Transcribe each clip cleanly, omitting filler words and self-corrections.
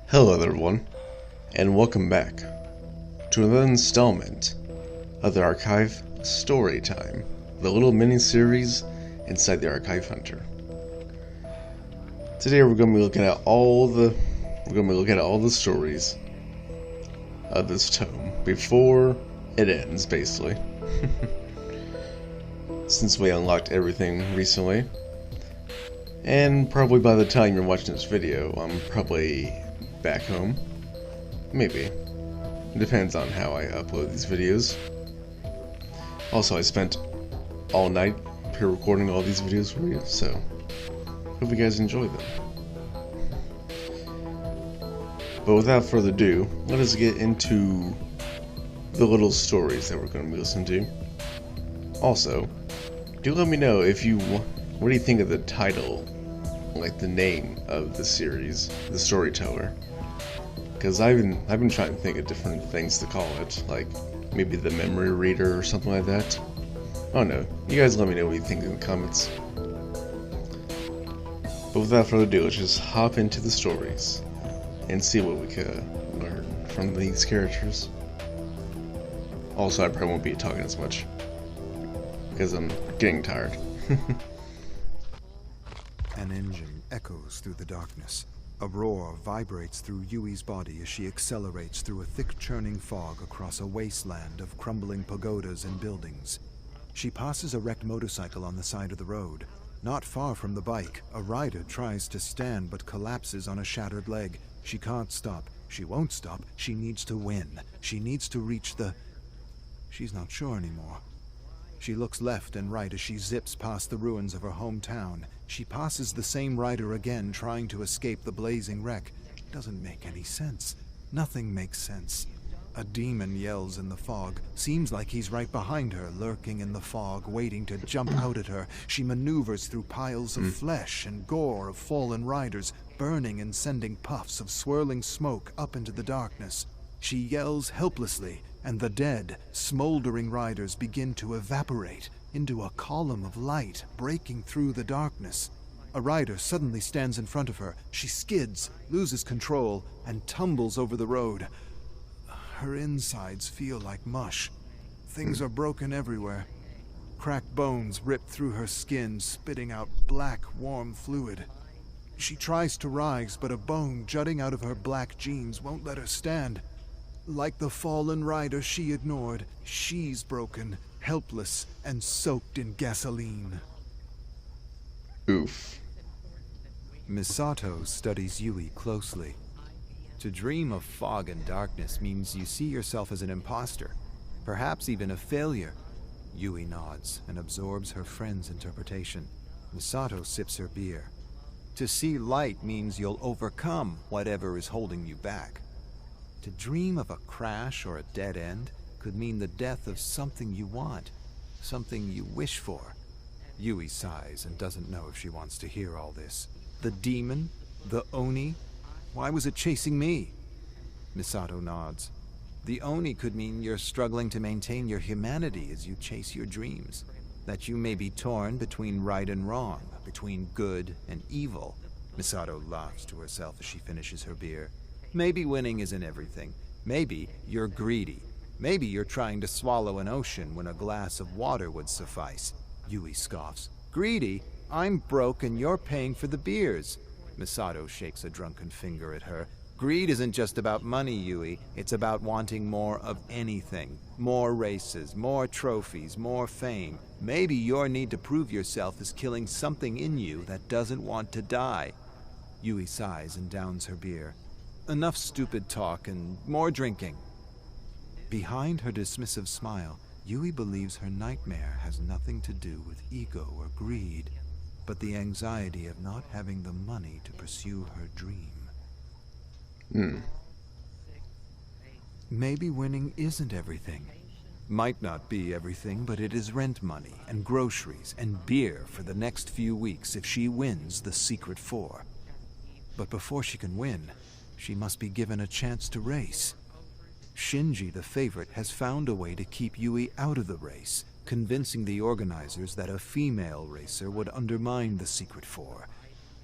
Hello everyone, and welcome back to another installment of the Archive Storytime, the little mini-series inside the Archive Hunter. Today we're going to be looking at all the stories of this tome before it ends, basically. Since we unlocked everything recently. And probably by the time you're watching this video, I'm probably back home. Maybe. It depends on how I upload these videos. Also, I spent all night pre-recording all these videos for you, so hope you guys enjoy them. But without further ado, let us get into the little stories that we're going to be listening to. Also, do let me know what do you think of the title, like the name of the series, The Storyteller? Because I've been trying to think of different things to call it, like maybe the Memory Reader or something like that. I don't know. You guys let me know what you think in the comments. But without further ado, let's just hop into the stories and see what we could learn from these characters. Also, I probably won't be talking as much because I'm getting tired. An engine echoes through the darkness. A roar vibrates through Yui's body as she accelerates through a thick churning fog across a wasteland of crumbling pagodas and buildings. She passes a wrecked motorcycle on the side of the road. Not far from the bike, a rider tries to stand but collapses on a shattered leg. She can't stop. She won't stop. She needs to win. She needs to reach the... She's not sure anymore. She looks left and right as she zips past the ruins of her hometown. She passes the same rider again, trying to escape the blazing wreck. Doesn't make any sense. Nothing makes sense. A demon yells in the fog. Seems like he's right behind her, lurking in the fog, waiting to jump out at her. She maneuvers through piles of flesh and gore of fallen riders, burning and sending puffs of swirling smoke up into the darkness. She yells helplessly, and the dead, smoldering riders begin to evaporate into a column of light breaking through the darkness. A rider suddenly stands in front of her. She skids, loses control, and tumbles over the road. Her insides feel like mush. Things are broken everywhere. Cracked bones rip through her skin, spitting out black, warm fluid. She tries to rise, but a bone jutting out of her black jeans won't let her stand. Like the fallen rider she ignored, she's broken, helpless, and soaked in gasoline. Oof. Misato studies Yui closely. To dream of fog and darkness means you see yourself as an imposter, perhaps even a failure. Yui nods and absorbs her friend's interpretation. Misato sips her beer. To see light means you'll overcome whatever is holding you back. To dream of a crash or a dead end could mean the death of something you want, something you wish for. Yui sighs and doesn't know if she wants to hear all this. The demon? The Oni? Why was it chasing me? Misato nods. The Oni could mean you're struggling to maintain your humanity as you chase your dreams. That you may be torn between right and wrong, between good and evil. Misato laughs to herself as she finishes her beer. Maybe winning isn't everything. Maybe you're greedy. Maybe you're trying to swallow an ocean when a glass of water would suffice. Yui scoffs. Greedy? I'm broke and you're paying for the beers. Misato shakes a drunken finger at her. Greed isn't just about money, Yui. It's about wanting more of anything. More races, more trophies, more fame. Maybe your need to prove yourself is killing something in you that doesn't want to die. Yui sighs and downs her beer. Enough stupid talk and more drinking. Behind her dismissive smile, Yui believes her nightmare has nothing to do with ego or greed, but the anxiety of not having the money to pursue her dream. Maybe winning isn't everything. Might not be everything, but it is rent money and groceries and beer for the next few weeks if she wins the Secret Four. But before she can win, she must be given a chance to race. Shinji, the favorite, has found a way to keep Yui out of the race, convincing the organizers that a female racer would undermine the Secret Four.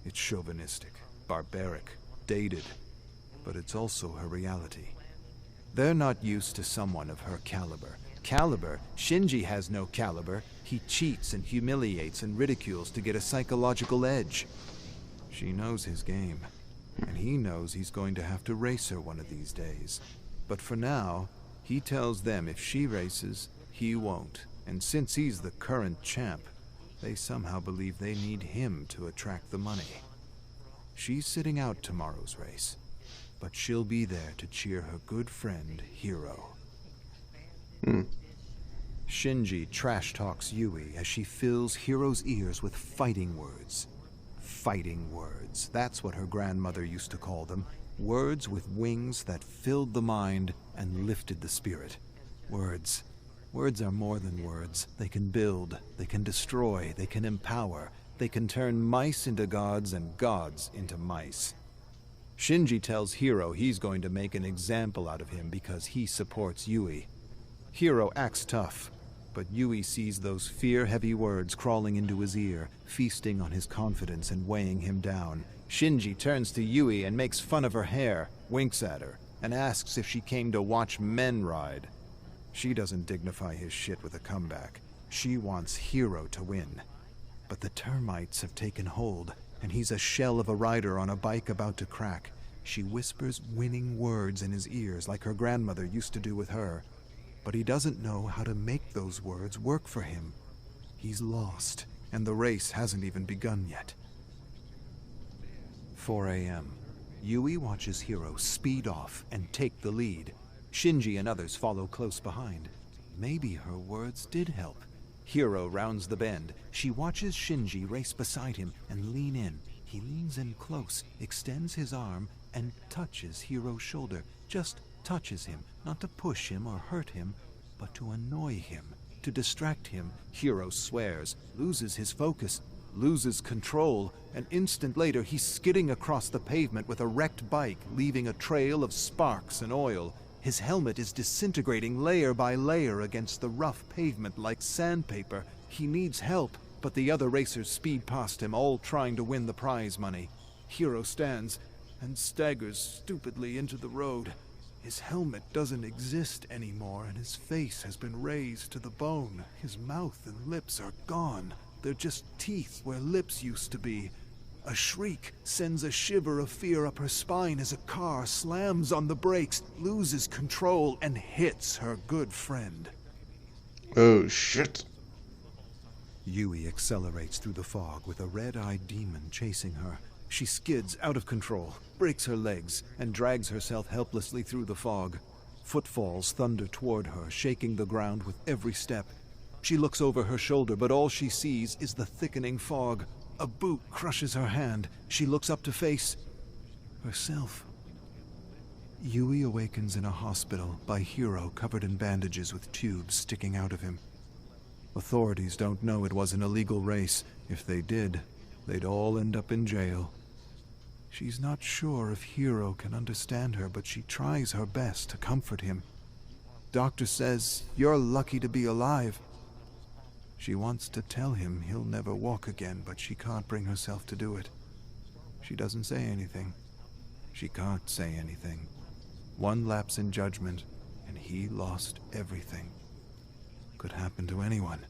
It's chauvinistic, barbaric, dated, but it's also her reality. They're not used to someone of her caliber. Shinji has no caliber. He cheats and humiliates and ridicules to get a psychological edge. She knows his game, and he knows he's going to have to race her one of these days. But for now, he tells them if she races, he won't. And since he's the current champ, they somehow believe they need him to attract the money. She's sitting out tomorrow's race, but she'll be there to cheer her good friend, Hiro. Shinji trash-talks Yui as she fills Hiro's ears with fighting words. Fighting words, that's what her grandmother used to call them. Words with wings that filled the mind and lifted the spirit. Words. Words are more than words. They can build, they can destroy, they can empower. They can turn mice into gods and gods into mice. Shinji tells Hiro he's going to make an example out of him because he supports Yui. Hiro acts tough, but Yui sees those fear-heavy words crawling into his ear, feasting on his confidence and weighing him down. Shinji turns to Yui and makes fun of her hair, winks at her, and asks if she came to watch men ride. She doesn't dignify his shit with a comeback. She wants Hiro to win. But the termites have taken hold, and he's a shell of a rider on a bike about to crack. She whispers winning words in his ears like her grandmother used to do with her. But he doesn't know how to make those words work for him. He's lost, and the race hasn't even begun yet. 4 a.m. Yui watches Hiro speed off and take the lead. Shinji and others follow close behind. Maybe her words did help. Hiro rounds the bend. She watches Shinji race beside him and lean in. He leans in close, extends his arm, and touches Hiro's shoulder. Just touches him, not to push him or hurt him, but to annoy him, to distract him. Hiro swears, loses his focus, loses control. An instant later, he's skidding across the pavement with a wrecked bike, leaving a trail of sparks and oil. His helmet is disintegrating layer by layer against the rough pavement like sandpaper. He needs help, but the other racers speed past him, all trying to win the prize money. Hiro stands and staggers stupidly into the road. His helmet doesn't exist anymore, and his face has been razed to the bone. His mouth and lips are gone. They're just teeth where lips used to be. A shriek sends a shiver of fear up her spine as a car slams on the brakes, loses control, and hits her good friend. Oh, shit. Yui accelerates through the fog with a red-eyed demon chasing her. She skids out of control, breaks her legs, and drags herself helplessly through the fog. Footfalls thunder toward her, shaking the ground with every step. She looks over her shoulder, but all she sees is the thickening fog. A boot crushes her hand. She looks up to face herself. Yui awakens in a hospital by Hiro covered in bandages with tubes sticking out of him. Authorities don't know it was an illegal race. If they did, they'd all end up in jail. She's not sure if Hiro can understand her, but she tries her best to comfort him. Doctor says, "You're lucky to be alive." She wants to tell him he'll never walk again, but she can't bring herself to do it. She doesn't say anything. She can't say anything. One lapse in judgment, and he lost everything. Could happen to anyone.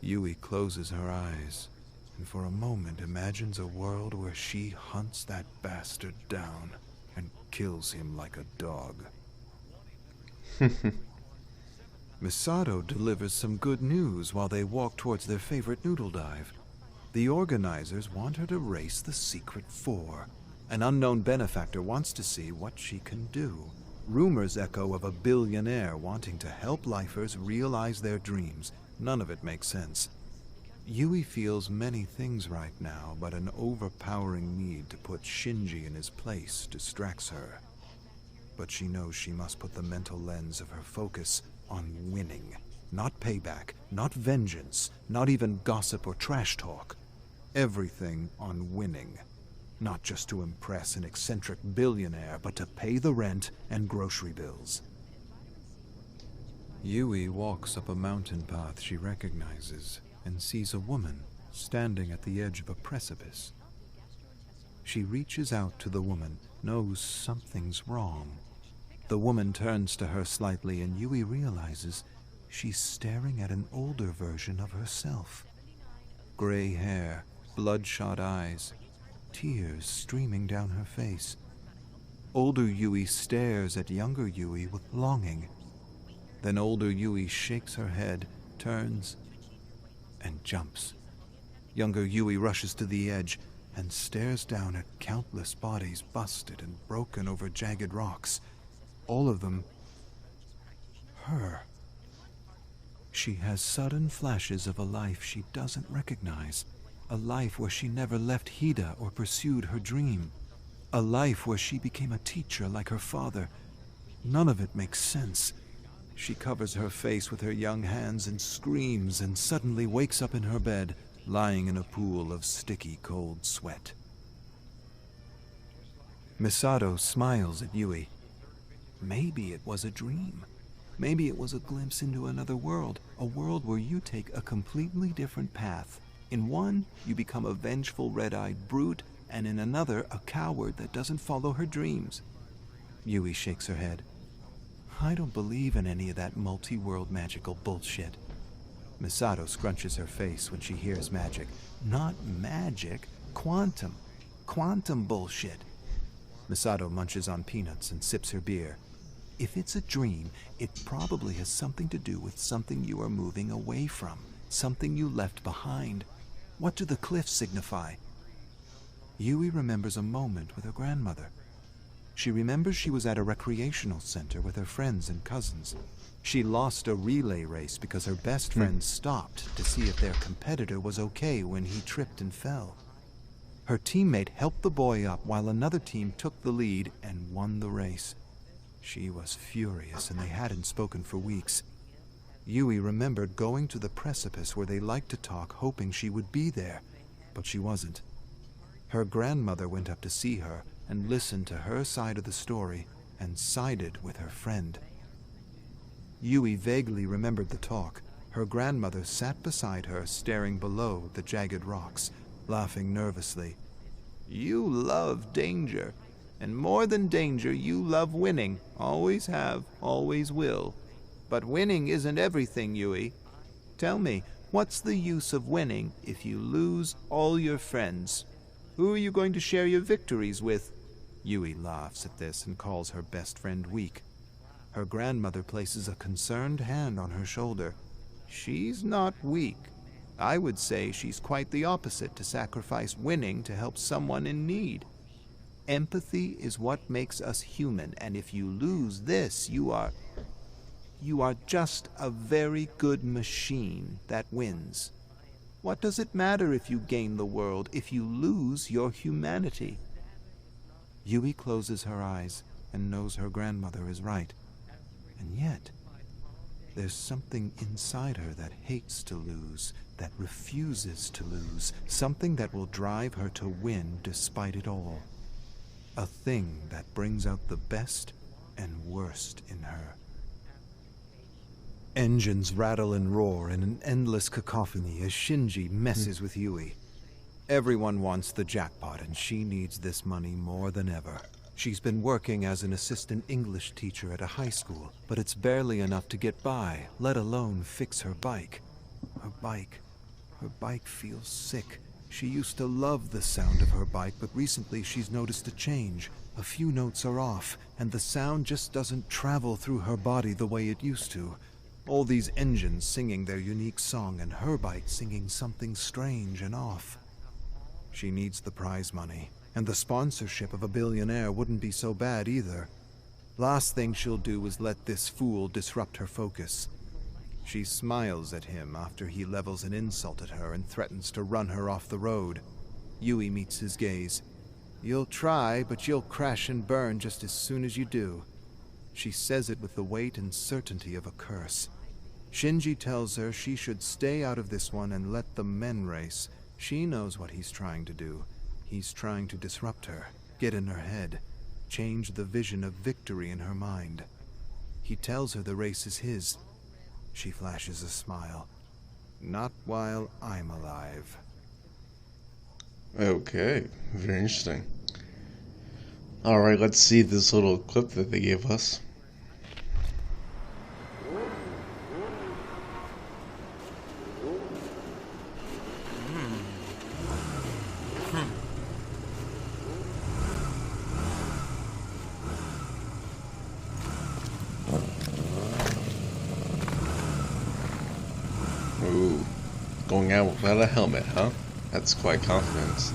Yui closes her eyes, and for a moment imagines a world where she hunts that bastard down and kills him like a dog. Misato delivers some good news while they walk towards their favorite noodle dive. The organizers want her to race the Secret Four. An unknown benefactor wants to see what she can do. Rumors echo of a billionaire wanting to help lifers realize their dreams. None of it makes sense. Yui feels many things right now, but an overpowering need to put Shinji in his place distracts her. But she knows she must put the mental lens of her focus on winning. Not payback, not vengeance, not even gossip or trash talk. Everything on winning. Not just to impress an eccentric billionaire, but to pay the rent and grocery bills. Yui walks up a mountain path she recognizes and sees a woman standing at the edge of a precipice. She reaches out to the woman, knows something's wrong. The woman turns to her slightly, and Yui realizes she's staring at an older version of herself. Gray hair, bloodshot eyes, tears streaming down her face. Older Yui stares at younger Yui with longing. Then older Yui shakes her head, turns, and jumps. Younger Yui rushes to the edge and stares down at countless bodies busted and broken over jagged rocks. All of them her. She has sudden flashes of a life she doesn't recognize. A life where she never left Hida or pursued her dream. A life where she became a teacher like her father. None of it makes sense. She covers her face with her young hands and screams, and suddenly wakes up in her bed, lying in a pool of sticky, cold sweat. Misato smiles at Yui. Maybe it was a dream. Maybe it was a glimpse into another world, a world where you take a completely different path. In one, you become a vengeful red-eyed brute, and in another, a coward that doesn't follow her dreams. Yui shakes her head. I don't believe in any of that multi-world magical bullshit. Misato scrunches her face when she hears magic. Not magic, quantum. Quantum bullshit. Misato munches on peanuts and sips her beer. If it's a dream, it probably has something to do with something you are moving away from, something you left behind. What do the cliffs signify? Yui remembers a moment with her grandmother. She remembers she was at a recreational center with her friends and cousins. She lost a relay race because her best friend stopped to see if their competitor was okay when he tripped and fell. Her teammate helped the boy up while another team took the lead and won the race. She was furious, and they hadn't spoken for weeks. Yui remembered going to the precipice where they liked to talk, hoping she would be there, but she wasn't. Her grandmother went up to see her and listened to her side of the story and sided with her friend. Yui vaguely remembered the talk. Her grandmother sat beside her, staring below the jagged rocks, laughing nervously. You love danger. And more than danger, you love winning. Always have, always will. But winning isn't everything, Yui. Tell me, what's the use of winning if you lose all your friends? Who are you going to share your victories with? Yui laughs at this and calls her best friend weak. Her grandmother places a concerned hand on her shoulder. She's not weak. I would say she's quite the opposite, to sacrifice winning to help someone in need. Empathy is what makes us human, and if you lose this, you are just a very good machine that wins. What does it matter if you gain the world if you lose your humanity? Yui closes her eyes and knows her grandmother is right. And yet, there's something inside her that hates to lose, that refuses to lose, something that will drive her to win despite it all. A thing that brings out the best and worst in her. Engines rattle and roar in an endless cacophony as Shinji messes with Yui. Everyone wants the jackpot, and she needs this money more than ever. She's been working as an assistant English teacher at a high school, but it's barely enough to get by, let alone fix her bike. Her bike feels sick. She used to love the sound of her bike, but recently she's noticed a change. A few notes are off, and the sound just doesn't travel through her body the way it used to. All these engines singing their unique song, and her bike singing something strange and off. She needs the prize money, and the sponsorship of a billionaire wouldn't be so bad either. Last thing she'll do is let this fool disrupt her focus. She smiles at him after he levels an insult at her and threatens to run her off the road. Yui meets his gaze. You'll try, but you'll crash and burn just as soon as you do. She says it with the weight and certainty of a curse. Shinji tells her she should stay out of this one and let the men race. She knows what he's trying to do. He's trying to disrupt her, get in her head, change the vision of victory in her mind. He tells her the race is his. She flashes a smile. Not while I'm alive. Okay, very interesting. Alright, let's see this little clip that they gave us. Ooh, going out without a helmet, huh? That's quite confident.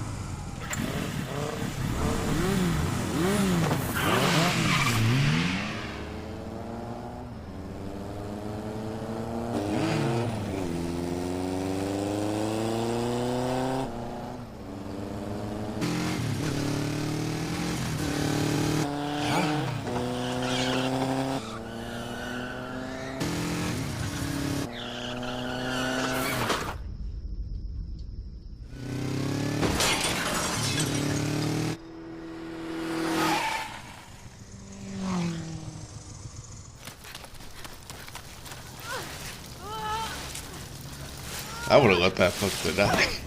I would have let that fucker die.